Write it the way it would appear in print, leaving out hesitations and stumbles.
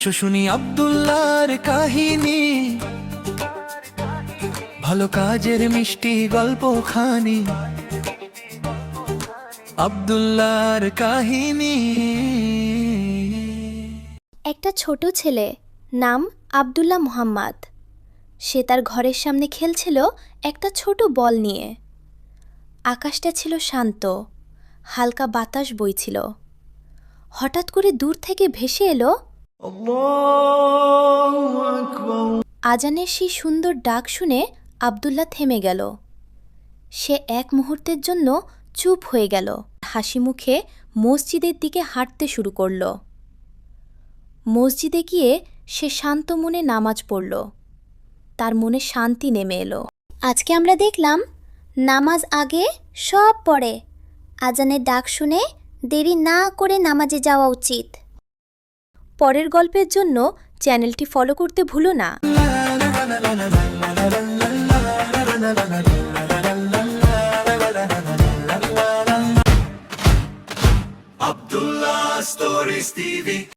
শুনি আব্দুল্লাহর কাহিনী, ভালো কাজের মিষ্টি গল্প খানি। আব্দুল্লাহর কাহিনী। একটা ছোট ছেলে, নাম আব্দুল্লাহ মুহাম্মদ। সে তার ঘরের সামনে খেলছিল একটা ছোট বল নিয়ে। আকাশটা ছিল শান্ত, হালকা বাতাস বইছিল। হঠাৎ করে দূর থেকে ভেসে এলো আজানের সেই সুন্দর ডাক শুনে আব্দুল্লাহ থেমে গেল। সে এক মুহূর্তের জন্য চুপ হয়ে গেল, হাসি মুখে মসজিদের দিকে হাঁটতে শুরু করল। মসজিদে গিয়ে সে শান্ত মনে নামাজ পড়ল। তার মনে শান্তি নেমে এলো। আজকে আমরা দেখলাম নামাজ আগে সব পড়ে। আজানের ডাক শুনে দেরি না করে নামাজে যাওয়া উচিত। পরের গল্পের জন্য চ্যানেলটি ফলো করতে ভুলো না। Abdullah Stories TV